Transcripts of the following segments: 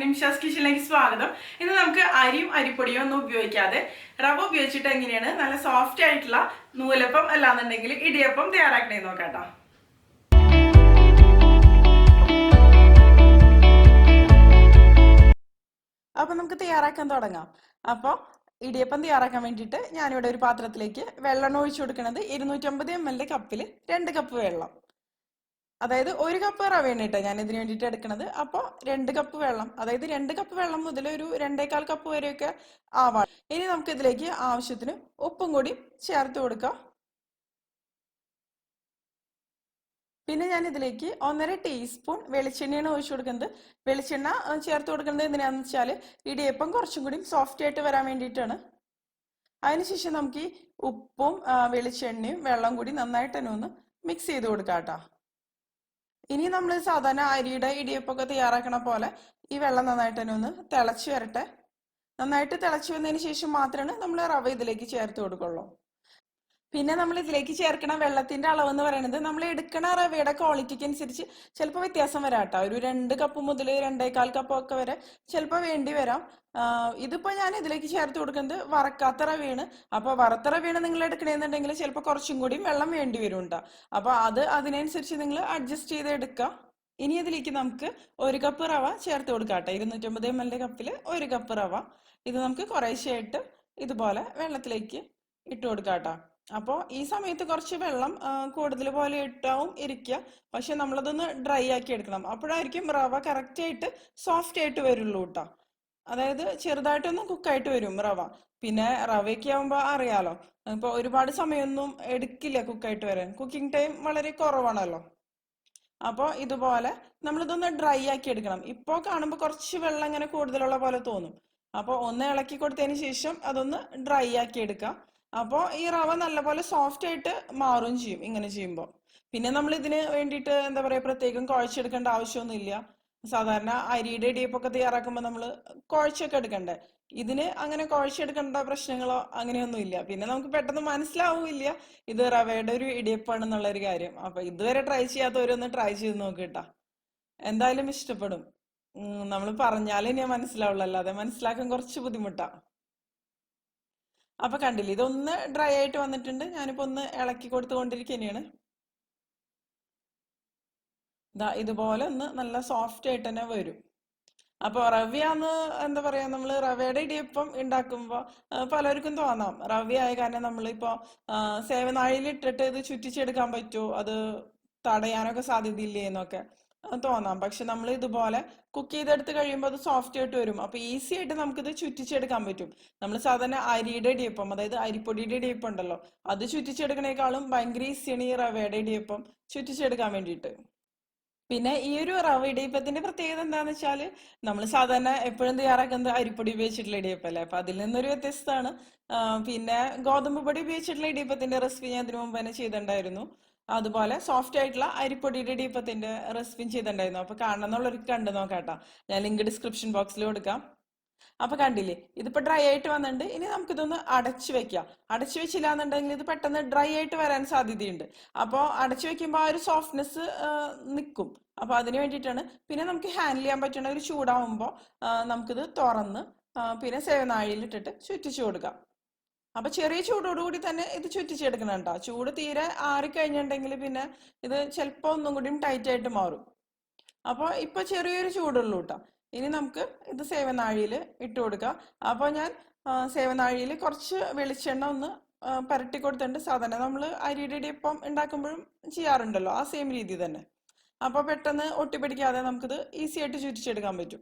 നിംഷാസ് കിച്ചണിലേക്ക് സ്വാഗതം. ഇന്ന് നമുക്ക് അരിയും അരിപ്പൊടിയും ഒന്നും ഉപയോഗിക്കാതെ റവ ഉപയോഗിച്ചിട്ട് എങ്ങനെയാണ് നല്ല സോഫ്റ്റ് ആയിട്ടുള്ള നൂലപ്പം അല്ലാന്നുണ്ടെങ്കിൽ ഇടിയപ്പം തയ്യാറാക്കണേ നോക്കാട്ടോ. അപ്പൊ നമുക്ക് തയ്യാറാക്കാൻ തുടങ്ങാം. അപ്പോൾ ഇടിയപ്പം തയ്യാറാക്കാൻ വേണ്ടിയിട്ട് ഞാനിവിടെ ഒരു പാത്രത്തിലേക്ക് വെള്ളം ഒഴിച്ചു കൊടുക്കുന്നത് 250 ml കപ്പിൽ 2 കപ്പ് വെള്ളം. അതായത് 1 കപ്പ് റവയാണ് കേട്ടോ ഞാൻ ഇതിന് വേണ്ടിയിട്ട് എടുക്കുന്നത്. അപ്പോൾ 2 കപ്പ് വെള്ളം, അതായത് 2 കപ്പ് വെള്ളം മുതൽ ഒരു 2.25 കപ്പ് വരെയൊക്കെ ആവാം. ഇനി നമുക്ക് ഇതിലേക്ക് ആവശ്യത്തിന് ഉപ്പും കൂടി ചേർത്ത് കൊടുക്കാം. പിന്നെ ഞാൻ ഇതിലേക്ക് 1.5 ടീസ്പൂൺ വെളിച്ചെണ്ണയാണ് ഒഴിച്ചു കൊടുക്കുന്നത്. വെളിച്ചെണ്ണ ചേർത്ത് കൊടുക്കുന്നത് എന്തിനാന്ന് വെച്ചാൽ ഇടിയപ്പം കുറച്ചും കൂടി സോഫ്റ്റ് ആയിട്ട് വരാൻ വേണ്ടിയിട്ടാണ്. അതിനുശേഷം നമുക്ക് ഈ ഉപ്പും വെളിച്ചെണ്ണയും വെള്ളം കൂടി നന്നായിട്ട് തന്നെ ഒന്ന് മിക്സ് ചെയ്ത് കൊടുക്കാം കേട്ടോ. ഇനി നമ്മൾ സാധാരണ അരിയുടെ ഇടിയപ്പൊക്കെ തയ്യാറാക്കണ പോലെ ഈ വെള്ളം നന്നായിട്ട് തന്നെ ഒന്ന് തിളച്ച് വരട്ടെ. നന്നായിട്ട് തിളച്ച് വന്നതിന് ശേഷം മാത്രമാണ് നമ്മൾ റവ ഇതിലേക്ക് ചേർത്ത് കൊടുക്കുള്ളൂ. പിന്നെ നമ്മൾ ഇതിലേക്ക് ചേർക്കണ വെള്ളത്തിന്റെ അളവ് എന്ന് പറയുന്നത് നമ്മൾ എടുക്കണ റവയുടെ ക്വാളിറ്റിക്ക് അനുസരിച്ച് ചിലപ്പോൾ വ്യത്യാസം വരാം കേട്ടോ. ഒരു 2 കപ്പ് മുതൽ 2.25 കപ്പ് ഒക്കെ വരെ ചിലപ്പോൾ വേണ്ടി വരാം. ഇതിപ്പോ ഞാൻ ഇതിലേക്ക് ചേർത്ത് കൊടുക്കുന്നത് വറക്കാത്ത റവയാണ്. അപ്പൊ വറുത്ത റവയാണ് നിങ്ങൾ എടുക്കണമെന്നുണ്ടെങ്കിൽ ചിലപ്പോൾ കുറച്ചും കൂടി വെള്ളം വേണ്ടി വരും കേട്ടോ. അപ്പൊ അതിനനുസരിച്ച് നിങ്ങൾ അഡ്ജസ്റ്റ് ചെയ്ത് എടുക്കുക. ഇനി ഇതിലേക്ക് നമുക്ക് 1 കപ്പ് റവ ചേർത്ത് കൊടുക്കാം കേട്ടോ. 250 ml കപ്പിൽ 1 കപ്പ് റവ. ഇത് നമുക്ക് കുറേശ്ശെയായിട്ട് ഇതുപോലെ വെള്ളത്തിലേക്ക് ഇട്ട് കൊടുക്കാം കേട്ടോ. അപ്പോൾ ഈ സമയത്ത് കുറച്ച് വെള്ളം കൂടുതൽ പോലെ ഇട്ടാവും ഇരിക്കുക. പക്ഷെ നമ്മളതൊന്ന് ഡ്രൈ ആക്കി എടുക്കണം. അപ്പോഴായിരിക്കും റവ കറക്റ്റ് ആയിട്ട് സോഫ്റ്റ് ആയിട്ട് വരുള്ളൂ കേട്ടോ. അതായത് ചെറുതായിട്ടൊന്ന് കുക്കായിട്ട് വരും റവ. പിന്നെ റവയൊക്കെ ആവുമ്പോൾ അറിയാലോ, ഇപ്പൊ ഒരുപാട് സമയമൊന്നും എടുക്കില്ല കുക്കായിട്ട് വരാൻ. കുക്കിംഗ് ടൈം വളരെ കുറവാണല്ലോ. അപ്പോൾ ഇതുപോലെ നമ്മളിതൊന്ന് ഡ്രൈ ആക്കി എടുക്കണം. ഇപ്പോൾ കാണുമ്പോൾ കുറച്ച് വെള്ളം ഇങ്ങനെ കൂടുതലുള്ള പോലെ തോന്നും. അപ്പോൾ ഒന്ന് ഇളക്കി കൊടുത്തതിന് ശേഷം അതൊന്ന് ഡ്രൈ ആക്കി എടുക്കാം. അപ്പോൾ ഈ റവ നല്ലപോലെ സോഫ്റ്റ് ആയിട്ട് മാറുകയും ചെയ്യും ഇങ്ങനെ ചെയ്യുമ്പോൾ. പിന്നെ നമ്മൾ ഇതിന് വേണ്ടിയിട്ട് എന്താ പറയുക, പ്രത്യേകം കുഴച്ചെടുക്കേണ്ട ആവശ്യമൊന്നുമില്ല. സാധാരണ അരിയുടെ ഇടിയപ്പൊക്കെ തയ്യാറാക്കുമ്പോൾ നമ്മൾ കുഴച്ചൊക്കെ എടുക്കണ്ടേ. ഇതിന് അങ്ങനെ കുഴച്ചെടുക്കേണ്ട പ്രശ്നങ്ങളോ അങ്ങനെയൊന്നും ഇല്ല. പിന്നെ നമുക്ക് പെട്ടെന്ന് മനസ്സിലാവില്ല ഇത് റവയുടെ ഒരു ഇടിയപ്പാണെന്നുള്ള ഒരു കാര്യം. അപ്പൊ ഇതുവരെ ട്രൈ ചെയ്യാത്തവരൊന്ന് ട്രൈ ചെയ്ത് നോക്കിട്ടാ, എന്തായാലും ഇഷ്ടപ്പെടും. നമ്മൾ പറഞ്ഞാലേ ഇനി മനസ്സിലാവുള്ളൂ, അല്ലാതെ മനസ്സിലാക്കാൻ കുറച്ച് ബുദ്ധിമുട്ടാ. അപ്പൊ കണ്ടില്ലേ, ഇതൊന്ന് ഡ്രൈ ആയിട്ട് വന്നിട്ടുണ്ട്. ഞാനിപ്പോ ഒന്ന് ഇളക്കി കൊടുത്തുകൊണ്ടിരിക്കുകയാണ്. ഇതുപോലെ ഒന്ന് നല്ല സോഫ്റ്റ് ആയിട്ട് തന്നെ വരും. അപ്പൊ റവയാന്ന് എന്താ പറയാ, നമ്മൾ റവയുടെ ഇടിയപ്പം ഉണ്ടാക്കുമ്പോ പലർക്കും തോന്നാം റവയായ കാരണം നമ്മളിപ്പോ സേവനാഴിയിൽ ഇട്ടിട്ട് ഇത് ചുറ്റിച്ചെടുക്കാൻ പറ്റുമോ, അത് തടയാനൊക്കെ സാധ്യതയില്ലേ എന്നൊക്കെ തോന്നാം. പക്ഷെ നമ്മൾ ഇതുപോലെ കുക്ക് ചെയ്തെടുത്ത് കഴിയുമ്പോൾ അത് സോഫ്റ്റ് ആയിട്ട് വരും. അപ്പൊ ഈസി ആയിട്ട് നമുക്കിത് ചുറ്റിച്ചെടുക്കാൻ പറ്റും. നമ്മൾ സാധാരണ അരിയുടെ ഇടിയപ്പം, അതായത് അരിപ്പൊടിയുടെ ഇടിയപ്പം ഉണ്ടല്ലോ, അത് ചുറ്റിച്ചെടുക്കണേക്കാളും ഭയങ്കര ഈസിയാണ് ഈ റവയുടെ ഇടിയപ്പം ചുറ്റിച്ചെടുക്കാൻ വേണ്ടിയിട്ട്. പിന്നെ ഈ ഒരു റവ ഇടിയപ്പത്തിന്റെ പ്രത്യേകത എന്താന്ന് വെച്ചാല് നമ്മൾ സാധാരണ എപ്പോഴും തയ്യാറാക്കുന്നത് അരിപ്പൊടി ഉപയോഗിച്ചിട്ടുള്ള ഇടിയപ്പം അല്ലേ. അപ്പൊ അതിൽ നിന്നൊരു വ്യത്യസ്തമാണ്. പിന്നെ ഗോതമ്പ് പൊടി ഉപയോഗിച്ചിട്ടുള്ള ഇടിയപ്പത്തിന്റെ റെസിപ്പി ഞാൻ ഇതിനു മുമ്പ് തന്നെ ചെയ്തിട്ടുണ്ടായിരുന്നു. അതുപോലെ സോഫ്റ്റ് ആയിട്ടുള്ള അരിപ്പൊടിയുടെ ഇടിയപ്പത്തിന്റെ റെസിപ്പിയും ചെയ്തിട്ടുണ്ടായിരുന്നു. അപ്പൊ കാണണമെന്നുള്ളവർക്ക് കണ്ടു നോക്കാട്ടോ. ഞാൻ ലിങ്ക് ഡിസ്ക്രിപ്ഷൻ ബോക്സിൽ കൊടുക്കാം. അപ്പൊ കണ്ടില്ലേ, ഇതിപ്പോ ഡ്രൈ ആയിട്ട് വന്നിട്ടുണ്ട്. ഇനി നമുക്കിതൊന്ന് അടച്ചു വെക്കാം. അടച്ചു വെച്ചില്ല എന്നുണ്ടെങ്കിൽ ഇത് പെട്ടെന്ന് ഡ്രൈ ആയിട്ട് വരാൻ സാധ്യതയുണ്ട്. അപ്പോൾ അടച്ചു വെക്കുമ്പോൾ ആ ഒരു സോഫ്റ്റ്നെസ് നിൽക്കും. അപ്പൊ അതിന് വേണ്ടിയിട്ടാണ്. പിന്നെ നമുക്ക് ഹാൻഡിൽ ചെയ്യാൻ പറ്റുന്ന ഒരു ചൂടാവുമ്പോൾ നമുക്കിത് തുറന്ന് പിന്നെ സേവനാഴിയിൽ ഇട്ടിട്ട് ചുറ്റിച്ചു കൊടുക്കാം. അപ്പൊ ചെറിയ ചൂടോടുകൂടി തന്നെ ഇത് ചുറ്റിച്ചെടുക്കണം കേട്ടോ. ചൂട് തീരെ ആറിക്കഴിഞ്ഞിട്ടുണ്ടെങ്കിൽ പിന്നെ ഇത് ചിലപ്പോൾ ഒന്നും കൂടിയും ടൈറ്റ് ആയിട്ട് മാറും. അപ്പോൾ ഇപ്പൊ ചെറിയൊരു ചൂടുള്ളൂ കേട്ടോ. ഇനി നമുക്ക് ഇത് സേവനാഴിയിൽ ഇട്ട് കൊടുക്കാം. അപ്പോൾ ഞാൻ സേവനാഴിയിൽ കുറച്ച് വെളിച്ചെണ്ണ ഒന്ന് പരട്ടി കൊടുത്തിട്ടുണ്ട്. സാധാരണ നമ്മൾ അരിയുടെ ഇടിയപ്പം ഉണ്ടാക്കുമ്പോഴും ചെയ്യാറുണ്ടല്ലോ, ആ സെയിം രീതി തന്നെ. അപ്പോൾ പെട്ടെന്ന് ഒട്ടിപ്പിടിക്കാതെ നമുക്കിത് ഈസി ആയിട്ട് ചുറ്റിച്ചെടുക്കാൻ പറ്റും.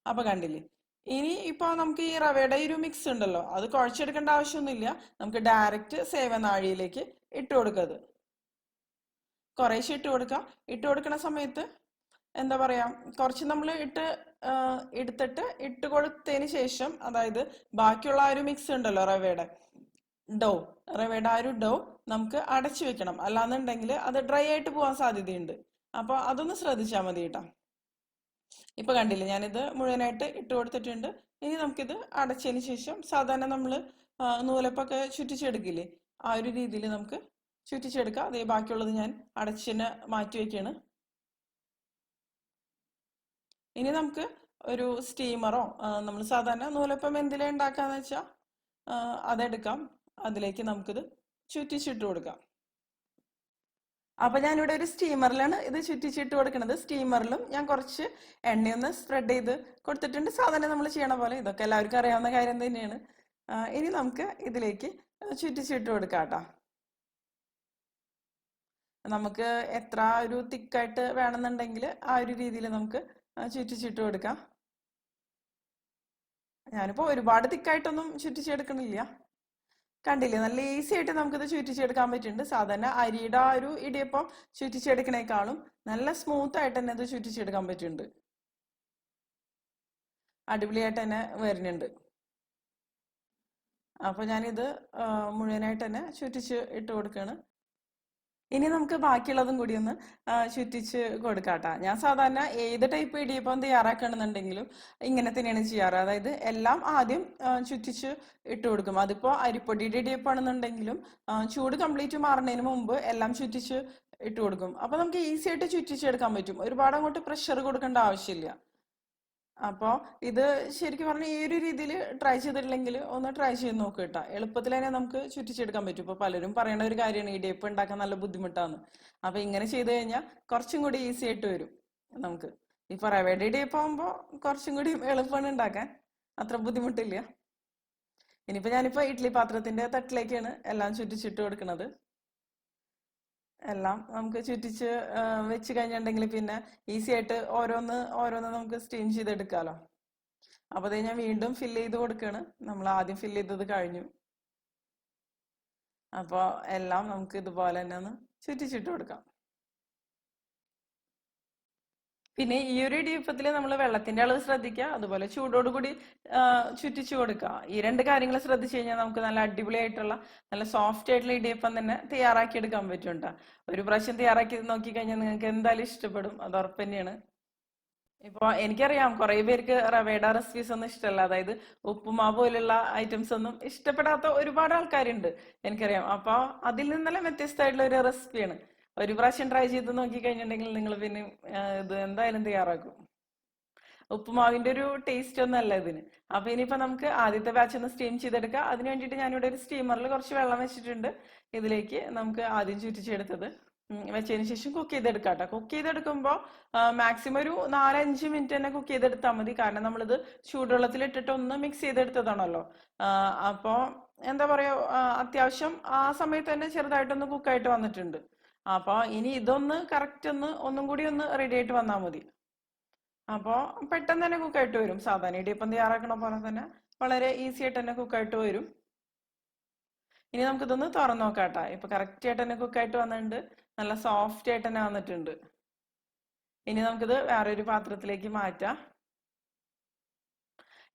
അപ്പൊ കണ്ടില്ലേ, ഇനി ഇപ്പൊ നമുക്ക് ഈ റവയുടെ ഒരു മിക്സ് ഉണ്ടല്ലോ, അത് കുഴച്ചെടുക്കേണ്ട ആവശ്യമൊന്നുമില്ല. നമുക്ക് ഡയറക്റ്റ് സേവനാഴിയിലേക്ക് ഇട്ട് കൊടുക്കത് കുറേശ്ശെ ഇട്ട് കൊടുക്കാം. ഇട്ട് കൊടുക്കുന്ന സമയത്ത് എന്താ പറയാ, കുറച്ച് നമ്മൾ എടുത്തിട്ട് ഇട്ട് കൊടുത്തതിന് ശേഷം, അതായത് ബാക്കിയുള്ള ആ ഒരു മിക്സ് ഉണ്ടല്ലോ റവയുടെ ആ ഒരു ഡോ നമുക്ക് അടച്ചു വെക്കണം. അല്ലാന്നുണ്ടെങ്കിൽ അത് ഡ്രൈ ആയിട്ട് പോകാൻ സാധ്യതയുണ്ട്. അപ്പൊ അതൊന്ന് ശ്രദ്ധിച്ചാൽ മതി കേട്ടോ. ഇപ്പൊ കണ്ടില്ലേ, ഞാനിത് മുഴുവനായിട്ട് ഇട്ട് കൊടുത്തിട്ടുണ്ട്. ഇനി നമുക്കിത് അടച്ചതിന് ശേഷം സാധാരണ നമ്മൾ നൂലപ്പൊക്കെ ചുറ്റിച്ചെടുക്കില്ലേ, ആ ഒരു രീതിയിൽ നമുക്ക് ചുറ്റിച്ചെടുക്കാം. അതേ ബാക്കിയുള്ളത് ഞാൻ അടച്ചിന് മാറ്റി വെക്കാണ്. ഇനി നമുക്ക് ഒരു സ്റ്റീമറോ നമ്മൾ സാധാരണ നൂലപ്പം എന്തിലാ ഉണ്ടാക്കാന്ന് വെച്ചാൽ അതെടുക്കാം. അതിലേക്ക് നമുക്കിത് ചുറ്റിച്ചിട്ട് കൊടുക്കാം. അപ്പൊ ഞാനിവിടെ ഒരു സ്റ്റീമറിലാണ് ഇത് ചുറ്റിച്ചിട്ട് കൊടുക്കുന്നത്. സ്റ്റീമറിലും ഞാൻ കുറച്ച് എണ്ണയൊന്ന് സ്പ്രെഡ് ചെയ്ത് കൊടുത്തിട്ടുണ്ട്. സാധാരണ നമ്മൾ ചെയ്യണ പോലെ, ഇതൊക്കെ എല്ലാവർക്കും അറിയാവുന്ന കാര്യം തന്നെയാണ്. ഇനി നമുക്ക് ഇതിലേക്ക് ചുറ്റിച്ചിട്ട് കൊടുക്കാം കേട്ടോ. നമുക്ക് എത്ര ഒരു തിക്കായിട്ട് വേണമെന്നുണ്ടെങ്കിൽ ആ ഒരു രീതിയിൽ നമുക്ക് ചുറ്റിച്ചിട്ട് കൊടുക്കാം. ഞാനിപ്പോ ഒരുപാട് തിക്കായിട്ടൊന്നും ചുറ്റിച്ചെടുക്കണില്ല. കണ്ടില്ലേ, നല്ല ഈസി ആയിട്ട് നമുക്കിത് ചുറ്റിച്ചെടുക്കാൻ പറ്റുന്നുണ്ട്. സാധാരണ അരിയുടെ ആ ഒരു ഇടിയപ്പം ചുറ്റിച്ചെടുക്കണേക്കാളും നല്ല സ്മൂത്ത് ആയിട്ട് തന്നെ ഇത് ചുറ്റിച്ചെടുക്കാൻ പറ്റുന്നുണ്ട്. അടിപൊളിയായിട്ട് തന്നെ വരുന്നുണ്ട്. അപ്പൊ ഞാനിത് മുഴുവനായിട്ട് തന്നെ ചുറ്റിച്ച് ഇട്ട് കൊടുക്കുകയാണ്. ഇനി നമുക്ക് ബാക്കിയുള്ളതും കൂടി ഒന്ന് ചുറ്റിച്ച് കൊടുക്കാട്ടാ. ഞാൻ സാധാരണ ഏത് ടൈപ്പ് ഇടിയപ്പം തയ്യാറാക്കണമെന്നുണ്ടെങ്കിലും ഇങ്ങനെ തന്നെയാണ് ചെയ്യാറ്. അതായത് എല്ലാം ആദ്യം ചുറ്റിച്ച് ഇട്ട് കൊടുക്കും. അതിപ്പോ അരിപ്പൊടിയുടെ ഇടിയപ്പാണെന്നുണ്ടെങ്കിലും ചൂട് കംപ്ലീറ്റ് മാറുന്നതിന് മുമ്പ് എല്ലാം ചുറ്റിച്ച് ഇട്ട് കൊടുക്കും. അപ്പൊ നമുക്ക് ഈസി ആയിട്ട് ചുറ്റിച്ചെടുക്കാൻ പറ്റും. ഒരുപാട് അങ്ങോട്ട് പ്രഷർ കൊടുക്കേണ്ട ആവശ്യമില്ല. അപ്പോൾ ഇത് ശരിക്കും പറഞ്ഞാൽ ഈ ഒരു രീതിയിൽ ട്രൈ ചെയ്തിട്ടില്ലെങ്കിൽ ഒന്ന് ട്രൈ ചെയ്ത് നോക്കുക കേട്ടോ. എളുപ്പത്തിൽ തന്നെ നമുക്ക് ചുറ്റിച്ചെടുക്കാൻ പറ്റും. ഇപ്പോൾ പലരും പറയുന്ന ഒരു കാര്യമാണ് ഇടിയപ്പം ഉണ്ടാക്കാൻ നല്ല ബുദ്ധിമുട്ടാണ്. അപ്പോൾ ഇങ്ങനെ ചെയ്ത് കഴിഞ്ഞാൽ കുറച്ചും കൂടി ഈസി ആയിട്ട് വരും നമുക്ക്. ഇപ്പോൾ റവയുടെ ഇടിയപ്പം ആകുമ്പോൾ കുറച്ചും കൂടി എളുപ്പമാണ് ഉണ്ടാക്കാൻ, അത്ര ബുദ്ധിമുട്ടില്ല. ഇനിയിപ്പോൾ ഞാനിപ്പോൾ ഇഡ്ഡലി പാത്രത്തിന്റെ തട്ടിലേക്കാണ് എല്ലാം ചുറ്റിച്ചിട്ട് കൊടുക്കുന്നത്. എല്ലാം നമുക്ക് ചുറ്റിച്ച് വെച്ച് കഴിഞ്ഞിട്ടുണ്ടെങ്കിൽ പിന്നെ ഈസി ആയിട്ട് ഓരോന്ന് ഓരോന്ന് നമുക്ക് സ്റ്റീം ചെയ്തെടുക്കാമല്ലോ. അപ്പൊ അത് ഞാൻ വീണ്ടും ഫില്ല് ചെയ്ത് കൊടുക്കുകയാണ്. നമ്മൾ ആദ്യം ഫില്ല് ചെയ്തത് കഴിഞ്ഞു. അപ്പോൾ എല്ലാം നമുക്ക് ഇതുപോലെ തന്നെ ഒന്ന് ചുറ്റിച്ചിട്ട് കൊടുക്കാം. പിന്നെ ഈ ഒരു ഇടിയപ്പത്തിൽ നമ്മൾ വെള്ളത്തിന്റെ അളവ് ശ്രദ്ധിക്കുക, അതുപോലെ ചൂടോട് കൂടി ചുറ്റിച്ചു കൊടുക്കുക. ഈ രണ്ട് കാര്യങ്ങൾ ശ്രദ്ധിച്ചു കഴിഞ്ഞാൽ നമുക്ക് നല്ല അടിപൊളിയായിട്ടുള്ള നല്ല സോഫ്റ്റ് ആയിട്ടുള്ള ഇടിയപ്പം തന്നെ തയ്യാറാക്കി എടുക്കാൻ പറ്റും കേട്ടോ. ഒരു പ്രാവശ്യം തയ്യാറാക്കി നോക്കി കഴിഞ്ഞാൽ നിങ്ങൾക്ക് എന്തായാലും ഇഷ്ടപ്പെടും, അത് ഉറപ്പ് തന്നെയാണ്. ഇപ്പൊ എനിക്കറിയാം കുറെ പേർക്ക് റവയുടെ റെസിപ്പീസ് ഒന്നും ഇഷ്ടമല്ല. അതായത് ഉപ്പുമാവ് പോലുള്ള ഐറ്റംസ് ഒന്നും ഇഷ്ടപ്പെടാത്ത ഒരുപാട് ആൾക്കാരുണ്ട്, എനിക്കറിയാം. അപ്പൊ അതിൽ നിന്നെല്ലാം വ്യത്യസ്തമായിട്ടുള്ള ഒരു റെസിപ്പിയാണ്. ഒരു പ്രാവശ്യം ട്രൈ ചെയ്ത് നോക്കി കഴിഞ്ഞിട്ടുണ്ടെങ്കിൽ നിങ്ങൾ പിന്നെ ഇത് എന്തായാലും തയ്യാറാക്കും. ഉപ്പുമാവിന്റെ ഒരു ടേസ്റ്റ് ഒന്നും അല്ല ഇതിന്. അപ്പൊ ഇനിയിപ്പോ നമുക്ക് ആദ്യത്തെ ബാച്ച് ഒന്ന് സ്റ്റീം ചെയ്തെടുക്കാം. അതിന് വേണ്ടിയിട്ട് ഞാനിവിടെ ഒരു സ്റ്റീമറിൽ കുറച്ച് വെള്ളം വെച്ചിട്ടുണ്ട്. ഇതിലേക്ക് നമുക്ക് ആദ്യം ചുറ്റിച്ചെടുത്തത് വെച്ചതിന് ശേഷം കുക്ക് ചെയ്തെടുക്കാം കേട്ടോ. കുക്ക് ചെയ്തെടുക്കുമ്പോൾ മാക്സിമം ഒരു 4-5 മിനിറ്റ് തന്നെ കുക്ക് ചെയ്തെടുത്താൽ മതി. കാരണം നമ്മളിത് ചൂടുവെള്ളത്തിൽ ഇട്ടിട്ട് ഒന്ന് മിക്സ് ചെയ്തെടുത്തതാണല്ലോ. അപ്പോ എന്താ പറയാ, അത്യാവശ്യം ആ സമയത്ത് തന്നെ ചെറുതായിട്ടൊന്ന് കുക്കായിട്ട് വന്നിട്ടുണ്ട്. അപ്പൊ ഇനി ഇതൊന്ന് കറക്റ്റ് ഒന്നും കൂടി ഒന്ന് റെഡി ആയിട്ട് വന്നാൽ മതി. അപ്പോൾ പെട്ടെന്ന് തന്നെ കുക്കായിട്ട് വരും. സാധാരണ ഇടിയപ്പം തയ്യാറാക്കണ പോലെ തന്നെ വളരെ ഈസി ആയിട്ട് തന്നെ കുക്കായിട്ട് വരും. ഇനി നമുക്കിതൊന്ന് തുറന്നു നോക്കാട്ടോ. ഇപ്പൊ കറക്റ്റ് ആയിട്ട് തന്നെ കുക്കായിട്ട് വന്നിട്ടുണ്ട്, നല്ല സോഫ്റ്റ് ആയിട്ട് തന്നെ വന്നിട്ടുണ്ട്. ഇനി നമുക്കിത് വേറൊരു പാത്രത്തിലേക്ക് മാറ്റാം.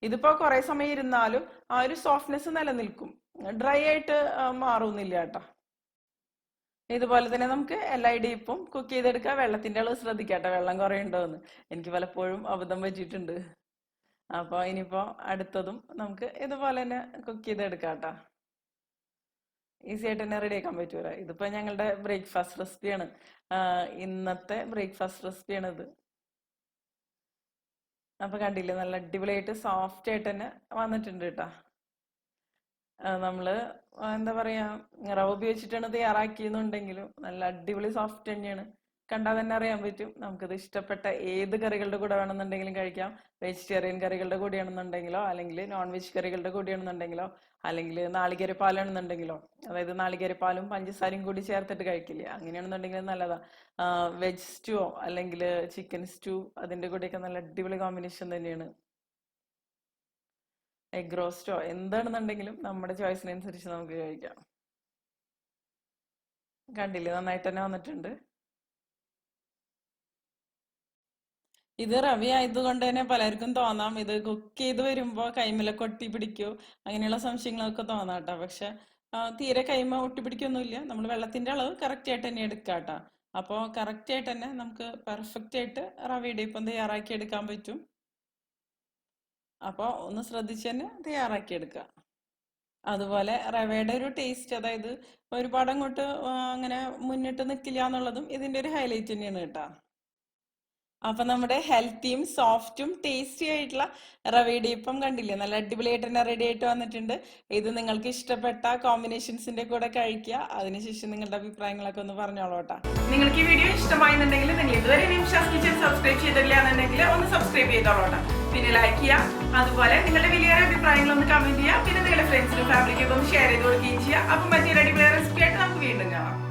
ഇതിപ്പോ കുറെ സമയം ഇരുന്നാലും ആ ഒരു സോഫ്റ്റ്നെസ് നിലനിൽക്കും, ഡ്രൈ ആയിട്ട് മാറുന്നില്ല കേട്ടോ. ഇതുപോലെ തന്നെ നമുക്ക് എല്ലാ ഇടിയപ്പവും കുക്ക് ചെയ്തെടുക്കാം. വെള്ളത്തിന്റെ അളവ് ശ്രദ്ധിക്കാട്ടോ, വെള്ളം കുറെ ഉണ്ടോന്ന്. എനിക്ക് പലപ്പോഴും അബദ്ധം പറ്റിയിട്ടുണ്ട്. അപ്പൊ ഇനിയിപ്പോ അടുത്തതും നമുക്ക് ഇതുപോലെ തന്നെ കുക്ക് ചെയ്തെടുക്കാം കേട്ടോ. ഈസി ആയിട്ട് തന്നെ റെഡി ആക്കാൻ പറ്റൂല. ഇതിപ്പോ ഞങ്ങളുടെ ബ്രേക്ക്ഫാസ്റ്റ് റെസിപ്പിയാണ്, ഇന്നത്തെ ബ്രേക്ക്ഫാസ്റ്റ് റെസിപ്പിയാണ് ഇത്. അപ്പൊ കണ്ടില്ലേ, നല്ല അടിപൊളിയായിട്ട് സോഫ്റ്റ് ആയിട്ട് തന്നെ വന്നിട്ടുണ്ട് കേട്ടാ. നമ്മള് എന്താ പറയാ, റവ ഉപയോഗിച്ചിട്ടാണ് തയ്യാറാക്കിയെന്നുണ്ടെങ്കിലും നല്ല അടിപൊളി സോഫ്റ്റ് തന്നെയാണ്. കണ്ടാൽ തന്നെ അറിയാൻ പറ്റും. നമുക്കിത് ഇഷ്ടപ്പെട്ട ഏത് കറികളുടെ കൂടെ വേണമെന്നുണ്ടെങ്കിലും കഴിക്കാം. വെജിറ്റേറിയൻ കറികളുടെ കൂടെയാണെന്നുണ്ടെങ്കിലോ, അല്ലെങ്കിൽ നോൺ വെജ് കറികളുടെ കൂടെയാണെന്നുണ്ടെങ്കിലോ, അല്ലെങ്കിൽ നാളികേരപ്പാലാണെന്നുണ്ടെങ്കിലോ, അതായത് നാളികേരപ്പാലും പഞ്ചസാരയും കൂടി ചേർത്തിട്ട് കഴിക്കില്ലേ, അങ്ങനെയാണെന്നുണ്ടെങ്കിൽ നല്ലതാ. വെജ് സ്റ്റൂ അല്ലെങ്കിൽ ചിക്കൻ സ്റ്റൂ, അതിന്റെ കൂടെയൊക്കെ നല്ല അടിപൊളി കോമ്പിനേഷൻ തന്നെയാണ്. എഗ് റോസ്റ്റോ എന്താണെന്നുണ്ടെങ്കിലും നമ്മുടെ ചോയ്സിനനുസരിച്ച് നമുക്ക് കഴിക്കാം. കണ്ടില്ലേ, നന്നായിട്ട് തന്നെ വന്നിട്ടുണ്ട്. ഇത് റവി ആയതുകൊണ്ട് തന്നെ പലർക്കും തോന്നാം ഇത് കുക്ക് ചെയ്ത് വരുമ്പോ കൈമലൊക്കെ ഒട്ടി പിടിക്കോ, അങ്ങനെയുള്ള സംശയങ്ങളൊക്കെ തോന്നാം കേട്ടോ. പക്ഷെ തീരെ കൈമ ഒട്ടി പിടിക്കൊന്നുമില്ല. നമ്മൾ വെള്ളത്തിന്റെ അളവ് കറക്റ്റ് ആയിട്ട് തന്നെ എടുക്കാം കേട്ടോ. അപ്പോൾ കറക്റ്റ് ആയിട്ട് തന്നെ നമുക്ക് പെർഫെക്റ്റ് ആയിട്ട് റവയുടെ ഇപ്പം തയ്യാറാക്കി എടുക്കാൻ പറ്റും. അപ്പോൾ ഒന്ന് ശ്രദ്ധിച്ച് തന്നെ തയ്യാറാക്കി എടുക്കുക. അതുപോലെ റവയുടെ ഒരു ടേസ്റ്റ്, അതായത് ഒരുപാട് അങ്ങോട്ട് അങ്ങനെ മുന്നിട്ട് നിൽക്കില്ല എന്നുള്ളതും ഇതിന്റെ ഒരു ഹൈലൈറ്റ് തന്നെയാണ് കേട്ടോ. അപ്പൊ നമ്മുടെ ഹെൽത്തിയും സോഫ്റ്റും ടേസ്റ്റി ആയിട്ടുള്ള റവ ഇടിയപ്പം കണ്ടില്ലേ, നല്ല അടിപൊളിയായിട്ട് തന്നെ റെഡി ആയിട്ട് വന്നിട്ടുണ്ട്. ഇത് നിങ്ങൾക്ക് ഇഷ്ടപ്പെട്ട കോമ്പിനേഷൻസിന്റെ കൂടെ കഴിക്കുക. അതിനുശേഷം നിങ്ങളുടെ അഭിപ്രായങ്ങളൊക്കെ ഒന്ന് പറഞ്ഞോളൂട്ടാ. നിങ്ങൾക്ക് ഈ വീഡിയോ ഇഷ്ടമായെന്നുണ്ടെങ്കിൽ നിങ്ങൾ ഇതുവരെ നിമിഷാസ് കിച്ചൻ സബ്സ്ക്രൈബ് ചെയ്തിട്ടില്ല എന്നുണ്ടെങ്കിൽ ഒന്ന് സബ്സ്ക്രൈബ് ചെയ്തോളൂട്ടാ. പിന്നെ ലൈക്ക് ചെയ്യുക, അതുപോലെ നിങ്ങളുടെ വലിയ അഭിപ്രായങ്ങൾ ഒന്ന് കമന്റ് ചെയ്യുക. പിന്നെ നിങ്ങളുടെ ഫ്രണ്ട്സിനും ഫാമിലിക്കും ഒന്ന് ഷെയർ ചെയ്ത് കൊടുക്കുകയും ചെയ്യുക. അപ്പൊ മറ്റൊരു അടിപൊളി റെസിപ്പി ആയിട്ട് നമുക്ക് വീണ്ടും കാണാം.